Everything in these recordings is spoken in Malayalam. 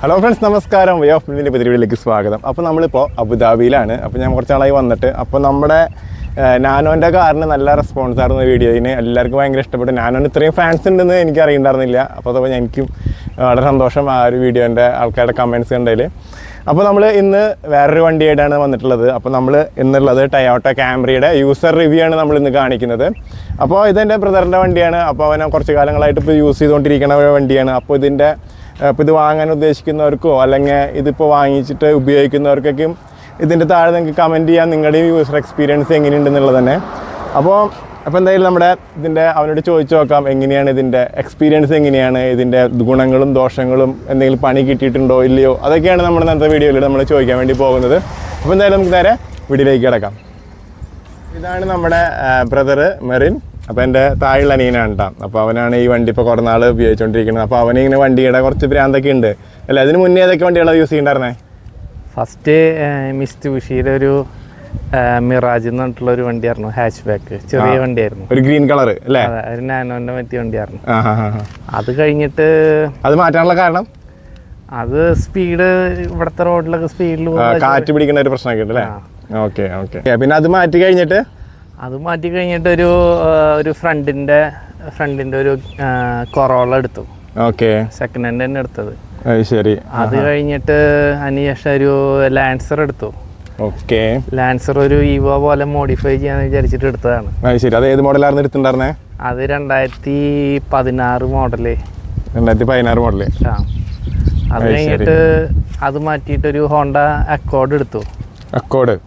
ഹലോ ഫ്രണ്ട്സ്, നമസ്കാരം. വേ ഓഫ് ഫിലിമിൻ്റെ പരിപാടിയിലേക്ക് സ്വാഗതം. അപ്പോൾ നമ്മളിപ്പോൾ അബുദാബിയിലാണ്. അപ്പോൾ ഞാൻ കുറച്ച് നാളായി വന്നിട്ട് അപ്പോൾ നമ്മുടെ നാനോൻ്റെ കാറിന് നല്ല റെസ്പോൺസ് ആയിരുന്നു വീഡിയോയിന്. എല്ലാവർക്കും ഭയങ്കര ഇഷ്ടപ്പെട്ടു. നാനോന് ഇത്രയും ഫാൻസ് ഉണ്ടെന്ന് എനിക്ക് അറിയണ്ടായിരുന്നില്ല. അപ്പോൾ അതപ്പോൾ എനിക്കും വളരെ സന്തോഷം ആ ഒരു വീഡിയോൻ്റെ ആൾക്കാരുടെ കമൻറ്റ്സ് കണ്ടതിൽ. അപ്പോൾ നമ്മൾ ഇന്ന് വേറൊരു വണ്ടിയായിട്ടാണ് വന്നിട്ടുള്ളത്. അപ്പോൾ നമ്മൾ ഇന്നുള്ളത് ടൊയോട്ട കാംറിയുടെ യൂസർ റിവ്യൂ ആണ് നമ്മൾ ഇന്ന് കാണിക്കുന്നത്. അപ്പോൾ ഇതെൻ്റെ ബ്രദറിൻ്റെ വണ്ടിയാണ്. അപ്പോൾ അവനെ കുറച്ച് കാലങ്ങളായിട്ട് ഇപ്പോൾ യൂസ് ചെയ്തുകൊണ്ടിരിക്കുന്ന വണ്ടിയാണ്. അപ്പോൾ ഇത് വാങ്ങാൻ ഉദ്ദേശിക്കുന്നവർക്കോ അല്ലെങ്കിൽ ഇതിപ്പോൾ വാങ്ങിച്ചിട്ട് ഉപയോഗിക്കുന്നവർക്കൊക്കെ ഇതിൻ്റെ താഴെ നിങ്ങൾക്ക് കമൻറ്റ് ചെയ്യാം നിങ്ങളുടെയും യൂസർ എക്സ്പീരിയൻസ് എങ്ങനെയുണ്ടെന്നുള്ളത് തന്നെ. അപ്പോൾ എന്തായാലും അവനോട് ചോദിച്ചു നോക്കാം എങ്ങനെയാണ് ഇതിൻ്റെ എക്സ്പീരിയൻസ്, എങ്ങനെയാണ് ഇതിൻ്റെ ഗുണങ്ങളും ദോഷങ്ങളും, എന്തെങ്കിലും പണി കിട്ടിയിട്ടുണ്ടോ ഇല്ലയോ, അതൊക്കെയാണ് നമ്മുടെ ഇന്നത്തെ വീഡിയോയിൽ നമ്മൾ ചോദിക്കാൻ വേണ്ടി പോകുന്നത്. അപ്പോൾ എന്തായാലും നമുക്ക് നേരെ വീഡിയോയിലേക്ക് കിടക്കാം. ഇതാണ് നമ്മുടെ ബ്രദർ മെറിൻ. അപ്പോൾ എൻ്റെ താഴെയുള്ള അനിയനാണ് കേട്ടോ. അപ്പോൾ അവനാണ് ഈ വണ്ടി ഇപ്പോൾ കുറേ നാൾ ഉപയോഗിച്ചുകൊണ്ടിരിക്കുന്നത്. അപ്പോൾ അവനിങ്ങനെ വണ്ടിയുടെ കുറച്ച് ഭ്രാന്തൊക്കെ ഉണ്ട് അല്ലേ. അതിന് മുന്നേ ഏതൊക്കെ വണ്ടികളാണ് യൂസ് ചെയ്യണ്ടായിരുന്നേ? ഫസ്റ്റ് മിസ്റ്റുബിഷിയുടെ ഒരു മിറാജ് എന്ന് പറഞ്ഞിട്ടുള്ള ഒരു വണ്ടിയായിരുന്നു, ഹാച്ച് ബാക്ക്, ചെറിയ വണ്ടിയായിരുന്നു, ഒരു ഗ്രീൻ കളർ അല്ലേ, ഒരു നാനോന്റെ പറ്റിയ വണ്ടിയായിരുന്നു. അത് കഴിഞ്ഞിട്ട് അത് മാറ്റാനുള്ള കാരണം അത് സ്പീഡ്, ഇവിടുത്തെ റോഡിലൊക്കെ സ്പീഡിൽ കാറ്റ് പിടിക്കുന്ന ഒരു പ്രശ്നമൊക്കെ ഉണ്ട് അല്ലേ. Okay okay. പിന്നെ അത് മാറ്റി കഴിഞ്ഞിട്ട് ഒരു ഫ്രണ്ടിന്റെ ഒരു കൊറോള എടുത്തു. ഓക്കെ, സെക്കൻഡ് ഹാൻഡ് തന്നെ എടുത്തത്. ശരി. അത് കഴിഞ്ഞിട്ട് അതിനുശേഷം ഒരു ലാൻസർ എടുത്തു. ഓക്കെ, ലാൻസർ ഒരു ഈവോ പോലെ മോഡിഫൈ ചെയ്യാന്ന് വിചാരിച്ചിട്ട് എടുത്തതാണ്. ശരി. അത് ഏത് മോഡലായിരുന്നു എടുത്തിട്ടുണ്ടായിരുന്നേ? അത് 2016 മോഡല്. 2016 മോഡല്. അത് കഴിഞ്ഞിട്ട് അത് മാറ്റിയിട്ടൊരു ഹോണ്ട അക്കോർഡ് എടുത്തു. അക്കോർഡ്?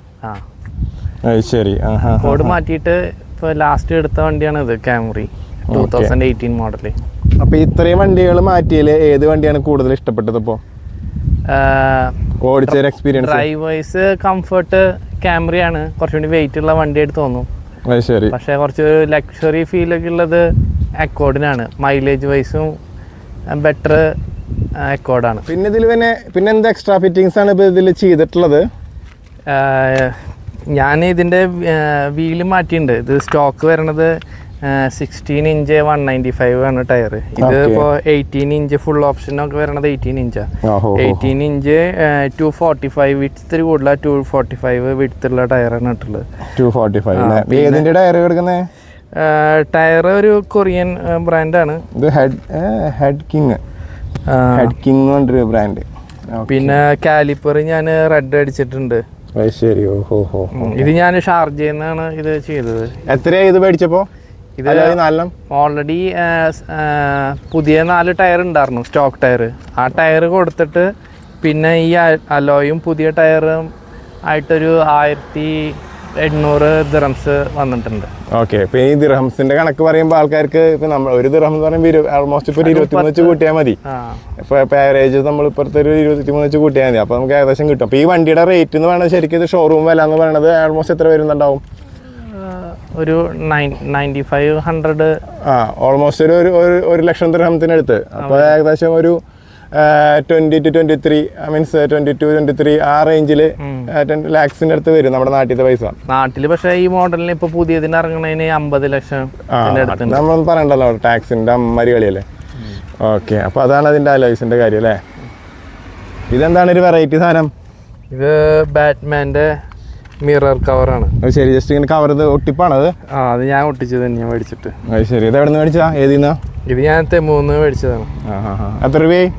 ശരി. അക്കോർഡ് മാറ്റിയിട്ട് ഇപ്പൊ ലാസ്റ്റ് എടുത്ത വണ്ടിയാണ് ഇത്, കാംറി 2018 മോഡല്. അപ്പൊ ഇത്രയും വണ്ടികൾ മാറ്റിയാൽ ഏത് വണ്ടിയാണ് കൂടുതൽ ഇഷ്ടപ്പെട്ടത്? ഇപ്പോൾ ഓടിച്ച എക്സ്പീരിയൻസ്, ഡ്രൈവ് വൈസ് കംഫർട്ട് കാംറിയാണ് കുറച്ചുകൂടി വെയിറ്റ് ഉള്ള വണ്ടിയായിട്ട് തോന്നും. ശരി. പക്ഷേ കുറച്ച് ലക്ഷറി ഫീലൊക്കെ ഉള്ളത് അക്കോർഡിനാണ്. Mileage വൈസും better അക്കോർഡാണ്. പിന്നെ ഇതിൽ പിന്നെ എന്ത് എക്സ്ട്രാ ഫിറ്റിങ്സ് ആണ് ഇപ്പോൾ ഇതിൽ ചെയ്തിട്ടുള്ളത്? ഞാൻ ഇതിൻ്റെ വീല് മാറ്റിയിട്ടുണ്ട്. ഇത് സ്റ്റോക്ക് വരണത് 16 ഇഞ്ച് 195 ആണ് ടയർ. ഇത് ഇപ്പോൾ 18 ഇഞ്ച് ഫുൾ ഓപ്ഷനൊക്കെ വരണത് 18 ഇഞ്ചാണ്. 18 ഇഞ്ച് 245 വിഡ്ത്ത് കൂടുതലാണ്, 245 വിഡ്ത്തുള്ള ടയറാണ് ഇട്ടുള്ളത്. 245 ടയർ കിടക്കുന്നത്? ടയർ ഒരു കൊറിയൻ ബ്രാൻഡാണ്. ഇത് ഹെഡ് കിങ് ഒരു ബ്രാൻഡ്. പിന്നെ കാലിപ്പർ ഞാൻ റെഡ് അടിച്ചിട്ടുണ്ട്. ശരി. ഇത് ഞാൻ ഷാർജയിൽ നിന്നാണ് ഇത് ചെയ്തത്. എത്രയായി ഇത് മേടിച്ചപ്പോൾ? ഇത് ഓൾറെഡി പുതിയ 4 ടയർ ഉണ്ടായിരുന്നു, സ്റ്റോക്ക് ടയർ. ആ ടയർ കൊടുത്തിട്ട് പിന്നെ ഈ അലോയും പുതിയ ടയറും ആയിട്ടൊരു 1800 ദിറംസ് വന്നിട്ടുണ്ട്. ഓക്കെ. ഇപ്പൊ ഈ ദിറംസിന്റെ കണക്ക് പറയുമ്പോൾ ആൾക്കാർക്ക് ഇപ്പൊ നമ്മൾ ഒരു ദിറം എന്ന് പറയുമ്പോൾ ഓൾമോസ്റ്റ് ഇപ്പൊ 23 വെച്ച് കൂട്ടിയാൽ മതി. ഇപ്പൊ ആവറേജ് നമ്മൾ ഇപ്പുറത്തെ ഒരു 23 വെച്ച് കൂട്ടിയാൽ മതി. അപ്പൊ നമുക്ക് ഏകദേശം കിട്ടും. അപ്പൊ ഈ വണ്ടിയുടെ റേറ്റ് എന്ന് പറയുന്നത് ശരിക്കും ഇത് ഷോറൂം വില എന്ന് പറയുന്നത് ഓൾമോസ്റ്റ് എത്ര വരുന്നുണ്ടാവും? ഒരു 9500. ഓൾമോസ്റ്റ് ഒരു 1 ലക്ഷം ദിർഹംത്തിനടുത്ത്. അപ്പോൾ ഏകദേശം ഒരു 20 to 23 മീൻസ് 22-23 ആ റേഞ്ചിൽ 10 lakhs അടുത്ത് വരും നമ്മുടെ നാട്ടിലത്തെ പൈസ. നാട്ടില് പക്ഷേ ഈ മോഡലിന് ഇപ്പൊ പുതിയതിന് ഇറങ്ങണതിന് 50 ലക്ഷം നമ്മൾ പറയണ്ടല്ലോ, ടാക്സിന്റെ അമ്മരി കളിയല്ലേ. ഓക്കെ. അപ്പോൾ അതാണ് അതിന്റെ അലോയ്സിന്റെ കാര്യം അല്ലേ. ഇതെന്താണ് ഒരു വെറൈറ്റി സാധനം? ഇത് ബാറ്റ്മാന്റെ മിറർ കവറാണ്. ശരി. ജസ്റ്റ് ഇങ്ങനെ കവർ ഒട്ടിപ്പാണത്? അത് ഞാൻ ഒട്ടിച്ചത് തന്നെയാ മേടിച്ചിട്ട്. ശരി. ഇത് എവിടെ നിന്ന് മേടിച്ചതാ? ഏതിന്നാ? ഇത് ഞാൻ തെമൂന്ന് മേടിച്ചതാണ്. എത്ര രൂപയായി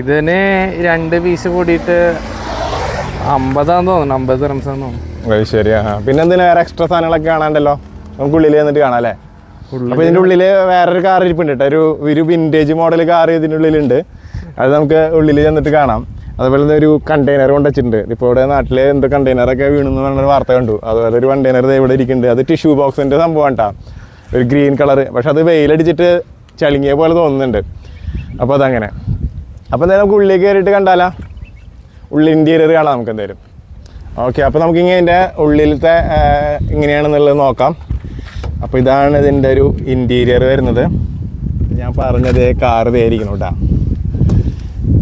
ഇതിന് 2 പീസ് കൂടിയിട്ട് 50 തോന്നുന്നു, 50 ദിറംസാന്ന് തോന്നുന്നു. ശരി. പിന്നെ എന്തിനാ വേറെ എക്സ്ട്രാ സാധനങ്ങളൊക്കെ കാണാണ്ടല്ലോ, നമുക്ക് ഉള്ളിൽ വന്നിട്ട് കാണാം അല്ലേ. അപ്പോൾ ഇതിൻ്റെ ഉള്ളിൽ വേറൊരു കാർ ഇരിപ്പുണ്ട് കേട്ടോ, ഒരു വിൻറ്റേജ് മോഡൽ കാർ ഇതിൻ്റെ ഉള്ളിലുണ്ട്. അത് നമുക്ക് ഉള്ളിൽ ചെന്നിട്ട് കാണാം. അതുപോലെ തന്നെ ഒരു കണ്ടെയ്നർ കൊണ്ട് വെച്ചിട്ടുണ്ട്. ഇപ്പോൾ ഇവിടെ നാട്ടിൽ എന്ത് കണ്ടെയ്നറൊക്കെ വീണെന്ന് പറഞ്ഞൊരു വാർത്ത കണ്ടു. അതുപോലെ ഒരു കണ്ടെയ്നർ ഇവിടെ ഇരിക്കുന്നുണ്ട്. അത് ടിഷ്യൂ ബോക്സിൻ്റെ സംഭവം കേട്ടോ, ഒരു ഗ്രീൻ കളർ. പക്ഷെ അത് വെയിലടിച്ചിട്ട് ചളിങ്ങിയ പോലെ തോന്നുന്നുണ്ട്. അപ്പോൾ അതങ്ങനെ. അപ്പോൾ എന്തായാലും നമുക്ക് ഉള്ളിലേക്ക് കയറിയിട്ട് കണ്ടാലോ, ഉള്ളിൽ ഇൻറ്റീരിയർ കാണാം നമുക്ക് എന്തായാലും. ഓക്കെ. അപ്പോൾ നമുക്കിങ്ങനെ ഇതിൻ്റെ ഉള്ളിലത്തെ ഇങ്ങനെയാണെന്നുള്ളത് നോക്കാം. അപ്പോൾ ഇതാണ് ഇതിൻ്റെ ഒരു ഇൻറ്റീരിയർ വരുന്നത്. ഞാൻ പറഞ്ഞത് കാറ് തേരിക്കണം കേട്ടോ.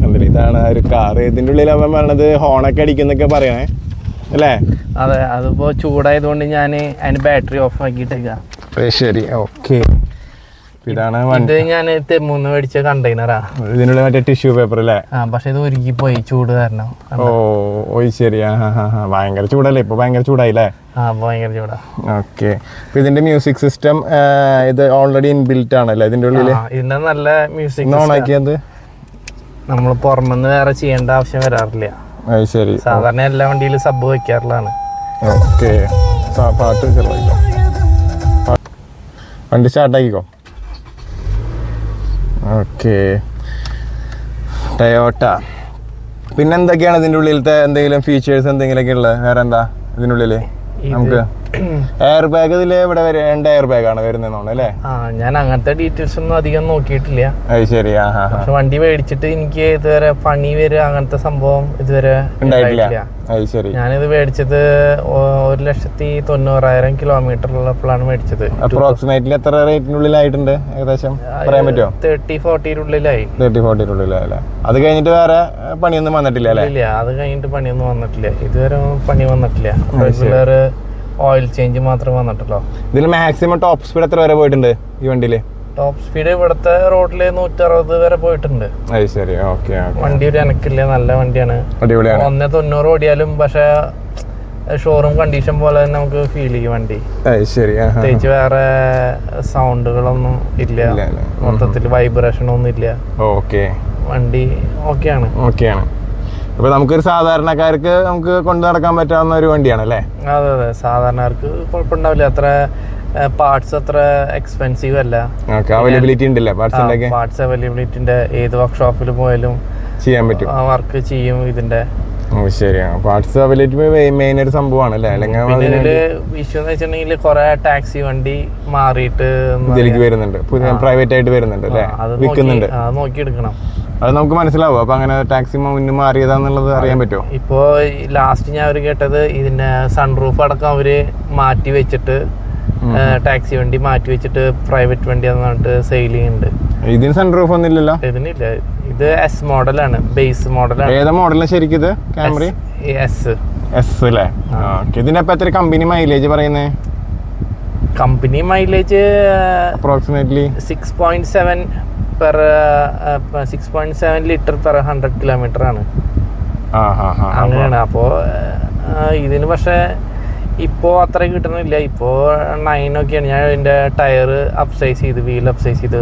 കണ്ടില്ല, ഇതാണ് ആ ഒരു കാറ്. ഇതിൻ്റെ ഉള്ളിൽ അവൻ പറഞ്ഞത് ഹോണൊക്കെ അടിക്കുന്നൊക്കെ പറയണേ അല്ലേ? അതെ. അതിപ്പോൾ ചൂടായതുകൊണ്ട് ഞാൻ അതിന് ബാറ്ററി ഓഫ് ആക്കിയിട്ടേക്കാം. ശരി. ഓക്കെ. ഇതാണ് ഇത് ഞാൻ തെമ്മൂന്ന് മേടിച്ച കണ്ടെയ്നറാ. ഇതിനുള്ള മറ്റേ ടിഷ്യൂ പേപ്പർ അല്ലേ? പക്ഷെ ഇത് ഒരുക്കി പോയി ചൂട് കാരണം. ഓ ശരി. ഭയങ്കര ചൂടല്ലേ ഇപ്പൊ? ഭയങ്കര ചൂടായില്ലേ? ഭയങ്കര ചൂടാ. ഓക്കെ. ഇതിന്റെ മ്യൂസിക് സിസ്റ്റം ഇത് ഓൾറെഡി ഇൻബിൽറ്റ് ആണല്ലേ ഇതിന്റെ ഉള്ളില്? ഇതിന്റെ നല്ല മ്യൂസിക് ഓണാക്കിയത് നമ്മൾ പുറമെന്ന് വേറെ ചെയ്യേണ്ട ആവശ്യം വരാറില്ല. ശരി. സാധാരണ എല്ലാ വണ്ടിയിലും സബ് വെക്കാറുള്ളതാണ്. ഓക്കെ. പാട്ട് ചെറുതായിക്കോ, വണ്ടി സ്റ്റാർട്ടാക്കിക്കോ. ഓക്കെ. ടയോട്ട. പിന്നെ എന്തൊക്കെയാണ് ഇതിൻ്റെ ഉള്ളിലത്തെ എന്തെങ്കിലും ഫീച്ചേഴ്സ് എന്തെങ്കിലുമൊക്കെ ഉള്ളത്? വേറെ എന്താ ഇതിനുള്ളില്? നമുക്ക് എയർ ബാഗ് ഇതില് ഇവിടെ 2 എയർ ബാഗ് ആണ് വരുന്നതെന്നാണ് അല്ലേ? ഞാൻ അങ്ങനത്തെ ഡീറ്റെയിൽസ് ഒന്നും അധികം നോക്കിയിട്ടില്ല. അത് ശരി. പക്ഷെ വണ്ടി മേടിച്ചിട്ട് എനിക്ക് ഇതുവരെ പണി വരിക അങ്ങനത്തെ സംഭവം ഇതുവരെ ഉണ്ടായിട്ടില്ല. ഞാനിത് മേടിച്ചത് 1,90,000 കിലോമീറ്ററിലുള്ളപ്പോഴാണ് മേടിച്ചത്. അപ്രോക്സിമേറ്റ്ലി എത്ര റേറ്റിനുള്ളിലായിട്ടുണ്ട് ഏകദേശം പറയാൻ പറ്റുമോ? 30-40 30-40 അത് കഴിഞ്ഞിട്ട് വേറെ പണിയൊന്നും വന്നിട്ടില്ല അല്ലേ? ഇല്ല, അത് കഴിഞ്ഞിട്ട് പണിയൊന്നും വന്നിട്ടില്ല. ഇതുവരെ പണി വന്നിട്ടില്ല. റെഗുലർ ഓയിൽ ചേഞ്ച് മാത്രമേ വന്നിട്ടുള്ളൂ. ഇതിൽ മാക്സിമം ടോപ്പ് സ്പീഡ് എത്ര വരെ പോയിട്ടുണ്ട് ഈ വണ്ടിയില്? ടോപ്പ് സ്പീഡ് ഇവിടുത്തെ റോഡില് 160 വരെ പോയിട്ടുണ്ട്. വണ്ടി ഒരു എനക്കില്ല, നല്ല വണ്ടിയാണ്, അടിപൊളിയാണ്. 190 ഓടിയാലും പക്ഷെ ഷോറൂം കണ്ടീഷൻ പോലെ തന്നെ നമുക്ക് ഫീൽ ചെയ്യും വണ്ടി. പ്രത്യേകിച്ച് വേറെ സൗണ്ടുകളൊന്നും ഇല്ല, മൊത്തത്തിൽ വൈബ്രേഷൻ ഒന്നും ഇല്ല. വണ്ടി ഓക്കെയാണ്. അപ്പൊ നമുക്കൊരു സാധാരണക്കാർക്ക് നമുക്ക് കൊണ്ടു നടക്കാൻ പറ്റാവുന്ന ഒരു വണ്ടിയാണ് അല്ലേ? അതെ, സാധാരണക്കാർക്ക് കുഴപ്പമുണ്ടാവില്ല. അത്ര പാർട്സ് അത്ര എക്സ്പെൻസീവ് അല്ല. അവൈലബിലിറ്റി ഉണ്ടല്ലേ? പാർട്സ് അവൈലബിലിറ്റിന്റെ ഏത് വർക്ക്ഷോപ്പിൽ പോയാലും ചെയ്യാൻ പറ്റും, വർക്ക് ചെയ്യും ഇതിന്റെ. ശരിയാണ്. പാർട്സ് അവൈലബിലിറ്റി മെയിൻ ഒരു സംഭവമാണ് അല്ലേ? ഇതില് ഇഷ്യൂ എന്ന് വെച്ചിട്ടുണ്ടെങ്കിൽ കുറെ ടാക്സി വണ്ടി മാറിയിട്ട് ഇതിലേക്ക് വരുന്നുണ്ട്, പ്രൈവറ്റ് ആയിട്ട് വരുന്നുണ്ട് അല്ലേ? വിൽക്കുന്നുണ്ട്. അത് നോക്കിയെടുക്കണം. അത് നമുക്ക് മനസ്സിലാവും. അപ്പൊ അങ്ങനെ ടാക്സി മുന്നേ മാറിയതാന്നുള്ളത് അറിയാൻ പറ്റുമോ? ഇപ്പോ ലാസ്റ്റ് ഞാൻ കേട്ടത് ഇതിന്റെ സൺറൂഫ് അടക്കം അവര് മാറ്റി വെച്ചിട്ട് ടാക്സി വണ്ടി മാറ്റി വെച്ചിട്ട് പ്രൈവറ്റ് വണ്ടി എന്നിട്ട് സെയിൽ ചെയ്യുന്നുണ്ട്. ഇതിന് സൺറൂഫ് ഒന്നും ഇല്ലല്ലോ? ഇതിനില്ല. ഇത് എസ് മോഡലാണ്, ബേസ് മോഡലാണ്. ഏതാ മോഡലാണ് ശരിക്കും ഇത്? ക്യാമറി എസ് അല്ലേ? ഇതിന്റെ എത്ര കമ്പനി മൈലേജ് പറയുന്നേ? Company mileage approximately 6.7 litre per 100 kilometre ആണ്. അങ്ങനെയാണ്. അപ്പോ ഇതിന് പക്ഷെ ഇപ്പോ അത്ര കിട്ടണില്ല. ഇപ്പോ 9 ഒക്കെയാണ്. ഞാൻ ഇതിന്റെ ടയർ അപ്സൈസ് ചെയ്ത്, വീൽ അപ്സൈസ് ചെയ്ത്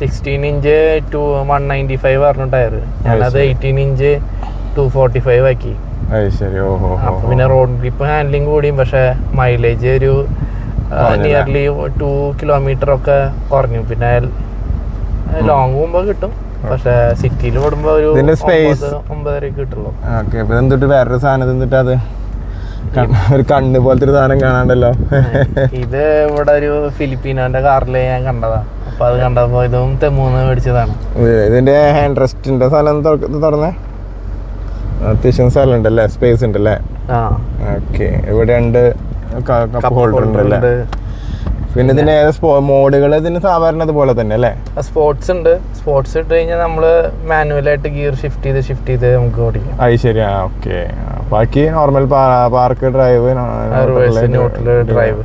16 ഇഞ്ച് 195 പറഞ്ഞു ടയർ. ഞാനത് 18 ഇഞ്ച് 245 ആക്കി. അപ്പൊ പിന്നെ റോഡ് ഗ്രിപ്പ് ഹാൻഡ്ലിങ് കൂടിയും പക്ഷെ മൈലേജ് ഒരു നിയർലി 2 കിലോമീറ്റർ ഒക്കെ കുറഞ്ഞു. പിന്നെ ലോങ് പോകുമ്പോ കിട്ടും, പക്ഷെ സിറ്റിയിൽ ഓടുമ്പോ ഒരു 9.5 കിട്ടുള്ളൂ. വേറൊരു സാധനം അത് ഒരു കണ്ണ് പോലത്തെ ഒരു സാധനം കാണാണ്ടല്ലോ. ഇത് ഇവിടെ ഒരു ഫിലിപ്പീനോന്റെ കാറില് ഞാൻ കണ്ടതാ. അപ്പൊ അത് കണ്ടപ്പോ ഇതും തെമ്മൂന്ന് മേടിച്ചതാണ്. ഇതിന്റെ ഹാൻഡ് റെസ്റ്റിന്റെ സാധനം തുറന്നേ? അത്യാവശ്യം സ്ഥലം ഉണ്ടല്ലേ, സ്പേസ് ഉണ്ടല്ലേ? ഇവിടെ 2 കപ്പ് ഹോൾഡർ ഉണ്ടല്ലേ? പിന്നെ ഇതിന്റെ മോഡുകൾ ഇതിന് സാധാരണ അതുപോലെ തന്നെ അല്ലേ? സ്പോർട്സ് ഉണ്ട്. സ്പോർട്സ് ഇട്ട് കഴിഞ്ഞാൽ നമ്മള് മാനുവലായിട്ട് ഗിയർ ഷിഫ്റ്റ് ചെയ്ത് നമുക്ക് ഓടിക്കാം. അത് ശരിയാ. ഓക്കെ. ബാക്കി normal park drive, neutral drive.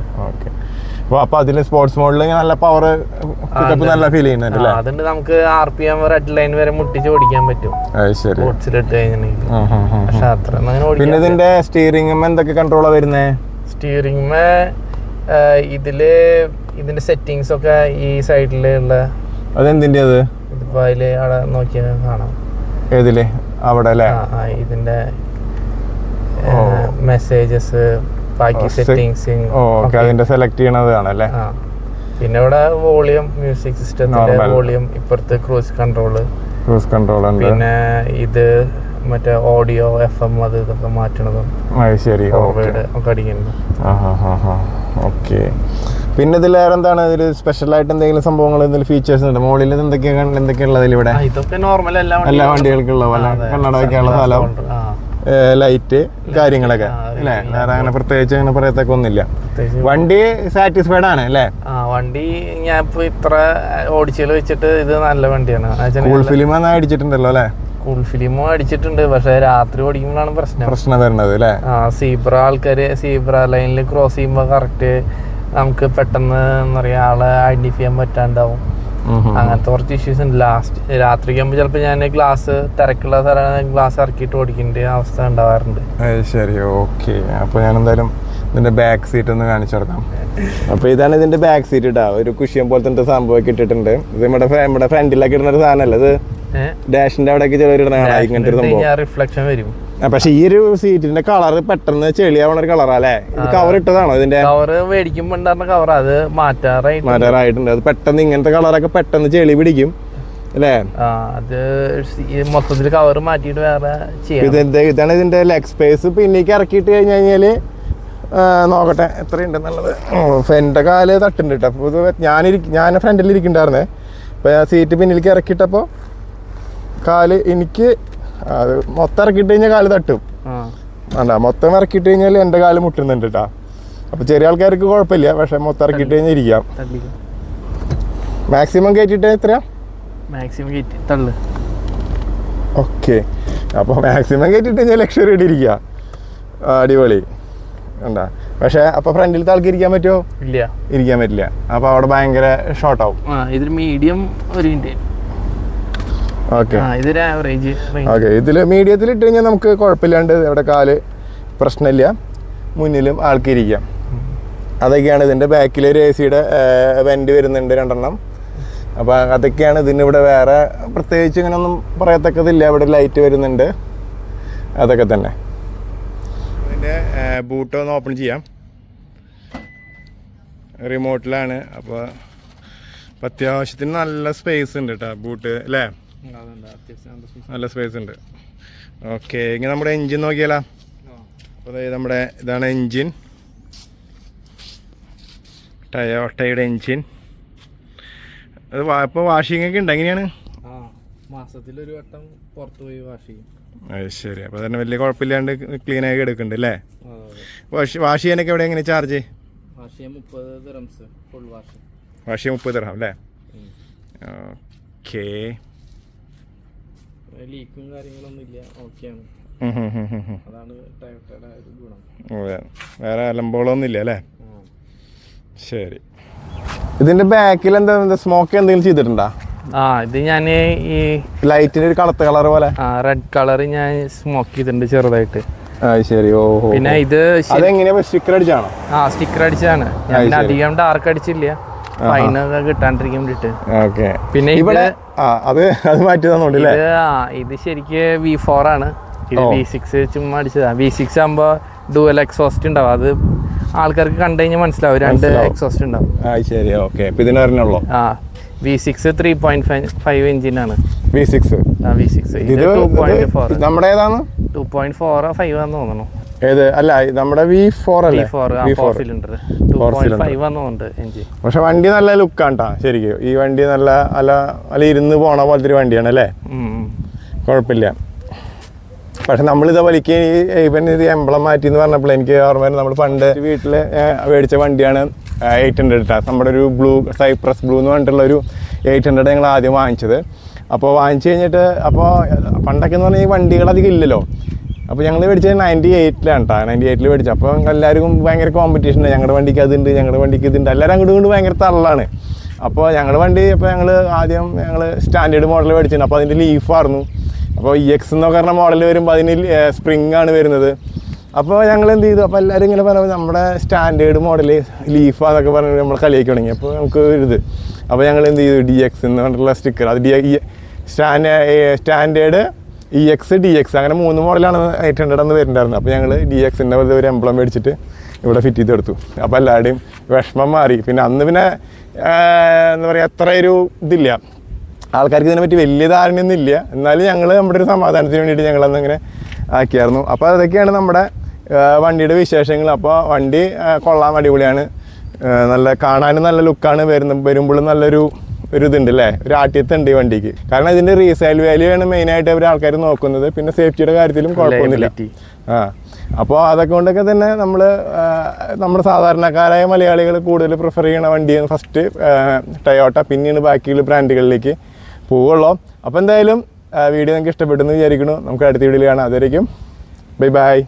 അപ്പൊ അതില് സ്പോർട്സ് മോഡിൽ നല്ല പവർ നല്ല ഫീൽ ചെയ്യുന്നുണ്ടല്ലേ? അതുകൊണ്ട് നമുക്ക് RPM റെഡ് ലൈൻ വരെ മുട്ടിച്ച് ഓടിക്കാൻ പറ്റും സ്പോർട്സിലിട്ട് കഴിഞ്ഞിട്ടുണ്ടെങ്കിൽ. പക്ഷെ അത്ര പിന്നെ ഇതിന്റെ സ്റ്റിയറിംഗ് എന്തൊക്കെ കൺട്രോളാ വരുന്നേ? സ്റ്റിയറിംഗ് ഇതില് ഇതിന്റെ സെറ്റിങ്സ് ഒക്കെ ഈ സൈഡിലുള്ള അതെന്തിന്റെ അത്? ഇതിപ്പോ അതില് അവിടെ നോക്കിയാൽ കാണാം. ഏതില്? അവിടെ അല്ലേ? ഇതിന്റെ മെസ്സേജസ്, ബാക്കി സെറ്റിങ്സ് അതിന്റെ സെലക്ട് ചെയ്യണതാണല്ലേ? പിന്നെ ഇവിടെ വോളിയം, മ്യൂസിക് സിസ്റ്റത്തിന്റെ വോളിയം, ഇപ്പുറത്ത് ക്രൂസ് കൺട്രോൾ പിന്നെ ഇത് മറ്റേ ഓഡിയോ FM അത് ഇതൊക്കെ മാറ്റണതും ഒക്കെ അടിക്കുന്നു. പിന്നെ ഇതിൽ വേറെ എന്താണ് ഇതിൽ സ്പെഷ്യൽ ആയിട്ട് എന്തെങ്കിലും സംഭവങ്ങൾ, എന്തെങ്കിലും ഫീച്ചേഴ്സ് ഉണ്ട് മുകളിൽ? എന്തൊക്കെയുള്ളത് ഇവിടെ? ഇതൊക്കെ നോർമൽ എല്ലാ വണ്ടികൾക്കുള്ള പോലെ കണ്ണട വയ്ക്കാനുള്ള സ്ഥലം, ലൈറ്റ്, കാര്യങ്ങളൊക്കെ അല്ലേ? വേറെ അങ്ങനെ പ്രത്യേകിച്ച് അങ്ങനെ പറയത്തൊക്കെ ഒന്നുമില്ല. വണ്ടി സാറ്റിസ്ഫൈഡ് ആണ് അല്ലേ? വണ്ടി ഞാൻ ഇപ്പൊ ഇത്ര ഓടിച്ചതിൽ വെച്ചിട്ട് ഇത് നല്ല വണ്ടിയാണ്. കൂൾ ഫിലിം അടിച്ചിട്ടുണ്ടല്ലോ അല്ലേ? കൂൾ ഫിലിമും അടിച്ചിട്ടുണ്ട്, പക്ഷെ രാത്രി ഓടിക്കുമ്പോഴാണ് പ്രശ്നം വരുന്നത് അല്ലേ? സീബ്ര ആൾക്കാര് സീബ്ര ലൈനിൽ ക്രോസ് ചെയ്യുമ്പോ കറക്റ്റ് നമുക്ക് പെട്ടെന്ന് എന്താ പറയുക ആളെ ഐഡന്റിഫൈ ചെയ്യാൻ പറ്റാണ്ടാവും. അങ്ങനത്തെ കുറച്ച് ഇഷ്യൂസ് ഉണ്ട്. രാത്രിയാകുമ്പോൾ ചിലപ്പോൾ ഞാൻ ഗ്ലാസ് തിരക്കുള്ള സ്ഥലമാണ് ഗ്ലാസ് ഇറക്കിയിട്ട് ഓടിക്കേണ്ട അവസ്ഥ ഉണ്ടാവാറുണ്ട്. ശരി, ഓക്കെ. അപ്പോൾ ഞാൻ എന്തായാലും ഇതിൻ്റെ ബാക്ക് സീറ്റ് ഒന്ന് കാണിച്ചു കൊടുക്കാം. അപ്പോൾ ഇതാണ് ഇതിൻ്റെ ബാക്ക് സീറ്റ് ഇട്ടാ. ഒരു കുഷ്യൻ പോലത്തെ സംഭവമൊക്കെ ഇട്ടിട്ടുണ്ട്. ഇത് നമ്മുടെ ഫ്രണ്ടിലൊക്കെ ഇടുന്ന ഒരു സാധനമല്ല, ഇത് ഡാഷിൻ്റെ അവിടെയൊക്കെ ചിലർ ഇടുന്ന കാണാം ഇങ്ങനത്തെ ഒരു സംഭവം. റിഫ്ലക്ഷൻ വരും. പക്ഷെ ഈ ഒരു സീറ്റിന്റെ കളർ പെട്ടെന്ന് ചെളിയാവണ ഒരു കളറല്ലേ? ഇത് കവർ ഇട്ടതാണോ? ഇതിന്റെ കവർ മേടിക്കുമ്പോ ഉണ്ടായിരുന്ന കവർ അത് മാറ്റാറായിട്ടുണ്ട്. അത് പെട്ടെന്ന് ഇങ്ങനത്തെ കളറൊക്കെ പെട്ടെന്ന് ചെളി പിടിക്കും അല്ലേ? അത് മൊത്തത്തിൽ കവർ മാറ്റിയിട്ട് വേറെ ചെയ്യാം. ഇതാണ് ഇതിന്റെ ലെഗ് സ്പേസ്. പിന്നേക്ക് ഇറക്കിയിട്ട് കഴിഞ്ഞ് കഴിഞ്ഞാല് നോക്കട്ടെ എത്രയുണ്ട് എന്നുള്ളത്. എൻ്റെ കാല് തട്ടുണ്ട് കേട്ടോ. അപ്പോൾ ഇത് ഞാൻ ഫ്രണ്ടിൽ ഇരിക്കണ്ടായിരുന്നേ. അപ്പോൾ ആ സീറ്റ് പിന്നിലേക്ക് ഇറക്കിയിട്ടപ്പോൾ കാല് എനിക്ക് അത് മൊത്തം ഇറക്കിയിട്ട് കഴിഞ്ഞാൽ കാല് തട്ടും. വേണ്ട, മൊത്തം ഇറക്കിയിട്ട് കഴിഞ്ഞാൽ എൻ്റെ കാല് മുട്ടുന്നുണ്ട് കേട്ടോ. അപ്പോൾ ചെറിയ ആൾക്കാർക്ക് കുഴപ്പമില്ല, പക്ഷെ മൊത്തം ഇറക്കിയിട്ട് കഴിഞ്ഞാൽ ഇരിക്കാം. മാക്സിമം കയറ്റിയിട്ട് എത്രയാ? മാക്സിമം കയറ്റി തള്ളു. ഓക്കെ, അപ്പോൾ മാക്സിമം കയറ്റിയിട്ട് കഴിഞ്ഞാൽ ലക്ഷറി ആയിട്ട് ഇരിക്കുക. അടിപൊളി ഉണ്ടാ. പക്ഷെ അപ്പോൾ ഫ്രണ്ടിലത്തെ ആൾക്ക് ഇരിക്കാൻ പറ്റുമോ? ഇല്ല, ഇരിക്കാൻ പറ്റില്ല. അപ്പോൾ അവിടെ ഭയങ്കര ഷോർട്ട് ആവും. ഇതൊരു മീഡിയം ഒരു ഓക്കെ, ഇതൊരു ആവറേജ്. ഓക്കെ, ഇതിൽ മീഡിയത്തിൽ ഇട്ട് കഴിഞ്ഞാൽ നമുക്ക് കുഴപ്പമില്ലാണ്ട് ഇവിടെ കാല് പ്രശ്നമില്ല, മുന്നിലും ആൾക്കിരിക്കാം. അതൊക്കെയാണ് ഇതിൻ്റെ ബാക്കിൽ ഒരു എ സിയുടെ വെൻ്റ് വരുന്നുണ്ട് 2 അപ്പോൾ അതൊക്കെയാണ് ഇതിനിവിടെ. വേറെ പ്രത്യേകിച്ച് ഇങ്ങനെയൊന്നും പറയത്തക്കതില്ല. ഇവിടെ ലൈറ്റ് വരുന്നുണ്ട്, അതൊക്കെ തന്നെ. ഇതിൻ്റെ ബൂട്ട് ഒന്ന് ഓപ്പൺ ചെയ്യാം. റിമോട്ടിലാണ്. അപ്പോൾ അത്യാവശ്യത്തിന് നല്ല സ്പേസ് ഉണ്ട് കേട്ടോ ബൂട്ട് അല്ലേ? നല്ല സ്പേസ് ഉണ്ട്. ഓക്കെ, ഇങ്ങനെ നമ്മുടെ എൻജിൻ നോക്കിയാലോ? അപ്പോൾ നമ്മുടെ ഇതാണ് എൻജിൻ, ടയോട്ടയുടെ എൻജിൻ. അത് ഇപ്പോൾ വാഷിംഗ് ഒക്കെ ഉണ്ട്. എങ്ങനെയാണ്? മാസത്തിലൊരു വട്ടം പുറത്ത് പോയി വാഷ് ചെയ്യും. അത് ശരി. അപ്പോൾ തന്നെ വലിയ കുഴപ്പമില്ലാണ്ട് ക്ലീൻ ആക്കി എടുക്കുന്നുണ്ട് അല്ലേ? വാഷ് ചെയ്യാനൊക്കെ എവിടെ എങ്ങനെ ചാർജ്? വാഷ് ചെയ്യാൻ 30 ദിർഹംസ് ഫുൾ വാഷ്. വാഷ് ചെയ്യാൻ 30 ദിർഹം അല്ലേ? ഓക്കെ, ലീക്കും കാര്യങ്ങളൊന്നും ഇല്ല. ഓക്കെയാണ്. അതാണ് ടയോട്ടയുടെ ഒരു ഗുണം. വേറെ അലമ്പോളൊന്നും ഇല്ല അല്ലേ? ശരി. ഇതിന്റെ ബാക്കിൽ എന്താ സ്മോക്ക് എന്തെങ്കിലും ചെയ്തിട്ടുണ്ടോ? ഇത് ഞാൻ ഈ ലൈറ്റിന് ഒരു കറുത്ത കളർ പോലെ റെഡ് കളർ ഞാൻ സ്മോക്ക് ചെയ്തിട്ടുണ്ട് ചെറുതായിട്ട്. ശരി. ഓ, പിന്നെ ഇത് അതെങ്ങനെയാ? സ്റ്റിക്കർ അടിച്ചാണോ? സ്റ്റിക്കർ അടിച്ചാണ്. ഞാൻ അധികം ഡാർക്ക് അടിച്ചില്ല, ഫൈനൊക്കെ കിട്ടാണ്ടിരിക്കാൻ വേണ്ടിട്ട്. പിന്നെ ഇവിടെ അത് മാറ്റി തന്നോണ്ടല്ലേ? ഇത് ശരിക്ക് V4 ആണ്. ഇത് V6 ചുമ്മാ അടിച്ചതാ. V6 ആകുമ്പോ ഡുവൽ എക്സോസ്റ്റ് ഉണ്ടാവും. അത് ആൾക്കാർക്ക് കണ്ടു കഴിഞ്ഞാൽ മനസ്സിലാവും, 2 എക്സോസ്റ്റ് ഉണ്ടാവും. ശരി, ഓക്കെ. ഇതിനറിഞ്ഞുള്ളൂ. V6 3.5 എഞ്ചിനാണ്. V6 ഇത് 2.4. നമ്മുടെ ഏതാണ്? 2.4 5 ആണെന്ന് തോന്നുന്നു. ഏത്? അല്ല, നമ്മുടെ V4 അല്ലേ? V4 cylinder 2.5 ആണെന്നുണ്ട് engine. പക്ഷെ വണ്ടി നല്ല ലുക്കാണ് കേട്ടോ ശരിക്കും. ഈ വണ്ടി നല്ല ഇരുന്ന് പോണ പോലത്തെ ഒരു വണ്ടിയാണ് അല്ലേ? കുഴപ്പമില്ല. പക്ഷെ നമ്മളിത് വലിക്ക് ഇവൻ ഇത് എംബ്ലം മാറ്റി എന്ന് പറഞ്ഞപ്പോൾ എനിക്ക് ഓർമ്മ വരുന്നത്, നമ്മൾ പണ്ട് വീട്ടിൽ മേടിച്ച വണ്ടിയാണ് 800 കേട്ടോ. നമ്മുടെ ഒരു സൈപ്രസ് ബ്ലൂ എന്ന് പറഞ്ഞിട്ടുള്ളൊരു 800 ഞങ്ങൾ ആദ്യം വാങ്ങിച്ചത്. അപ്പോൾ വാങ്ങിച്ചു കഴിഞ്ഞിട്ട് അപ്പോൾ പണ്ടൊക്കെ എന്ന് പറഞ്ഞാൽ ഈ വണ്ടികൾ അധികം ഇല്ലല്ലോ. അപ്പോൾ ഞങ്ങൾ മേടിച്ചത് 98-ലാണ് കേട്ടോ. 98-ൽ മേടിച്ചത്. അപ്പോൾ എല്ലാവർക്കും ഭയങ്കര കോമ്പറ്റീഷൻ. ഞങ്ങളുടെ വണ്ടിക്ക് അതുണ്ട്, ഞങ്ങളുടെ വണ്ടിക്ക് ഇതുണ്ട്, എല്ലാവരും അങ്ങോട്ടും ഇങ്ങോട്ട് ഭയങ്കര തള്ളാണ്. അപ്പോൾ ഞങ്ങളുടെ വണ്ടി ഞങ്ങൾ സ്റ്റാൻഡേർഡ് മോഡൽ മേടിച്ചിട്ടുണ്ട്. അപ്പോൾ അതിൻ്റെ ലീഫായിരുന്നു. അപ്പോൾ EX എന്നൊക്കെ പറഞ്ഞ മോഡൽ വരുമ്പോൾ അതിന് സ്പ്രിങ് ആണ് വരുന്നത്. അപ്പോൾ ഞങ്ങൾ എന്ത് ചെയ്തു, അപ്പോൾ എല്ലാവരും ഇങ്ങനെ പറയുമ്പോൾ നമ്മുടെ സ്റ്റാൻഡേർഡ് മോഡൽ ലീഫാന്നൊക്കെ പറഞ്ഞ് നമ്മൾ കളിയാക്കി തുടങ്ങി. അപ്പോൾ നമുക്ക് ഇത് അപ്പോൾ ഞങ്ങൾ എന്ത് ചെയ്തു, DX എന്ന് പറഞ്ഞിട്ടുള്ള സ്റ്റിക്കർ, അത് സ്റ്റാൻഡേർഡ് EX DX അങ്ങനെ 3 മോഡലാണ് 800 എന്ന് വരുന്നുണ്ടായിരുന്നു. അപ്പോൾ ഞങ്ങൾ DXൻ്റെ ഒരു എംബ്ലം മേടിച്ചിട്ട് ഇവിടെ ഫിറ്റ് ചെയ്തെടുത്തു. അപ്പോൾ എല്ലാവരുടെയും വിഷമം മാറി. പിന്നെ അന്ന് പിന്നെ എന്താ പറയുക, അത്ര ഒരു ഇതില്ല, ആൾക്കാർക്ക് ഇതിനെപ്പറ്റി വലിയ ധാരണയൊന്നും ഇല്ല. എന്നാലും ഞങ്ങൾ നമ്മുടെ ഒരു സമാധാനത്തിന് വേണ്ടിയിട്ട് ഞങ്ങളന്നിങ്ങനെ ആക്കിയായിരുന്നു. അപ്പോൾ അതൊക്കെയാണ് നമ്മുടെ വണ്ടിയുടെ വിശേഷങ്ങൾ. അപ്പോൾ വണ്ടി കൊള്ളാൻ അടിപൊളിയാണ്, നല്ല കാണാനും നല്ല ലുക്കാണ്. വരുമ്പോഴും നല്ലൊരു ഇതുണ്ട് അല്ലേ, ഒരു ആട്ടിയത്തുണ്ട് ഈ വണ്ടിക്ക്. കാരണം ഇതിൻ്റെ റീസെയിൽ വാല്യൂ ആണ് മെയിനായിട്ട് അവർ ആൾക്കാർ നോക്കുന്നത്. പിന്നെ സേഫ്റ്റിയുടെ കാര്യത്തിലും കുഴപ്പമൊന്നുമില്ല. അപ്പോൾ അതൊക്കെ കൊണ്ടൊക്കെ തന്നെ നമ്മുടെ സാധാരണക്കാരായ മലയാളികൾ കൂടുതൽ പ്രിഫർ ചെയ്യണ വണ്ടിയാണ് ഫസ്റ്റ് ടയോട്ട, പിന്നീട് ബാക്കിയുള്ള ബ്രാൻഡുകളിലേക്ക് പോവുള്ളൂ. അപ്പോൾ എന്തായാലും വീഡിയോ നിങ്ങൾക്ക് ഇഷ്ടപ്പെട്ടെന്ന് വിചാരിക്കുന്നു. നമുക്ക് അടുത്ത വീഡിയോയിൽ കാണാം. അതുവരേക്കും ബൈ ബൈ.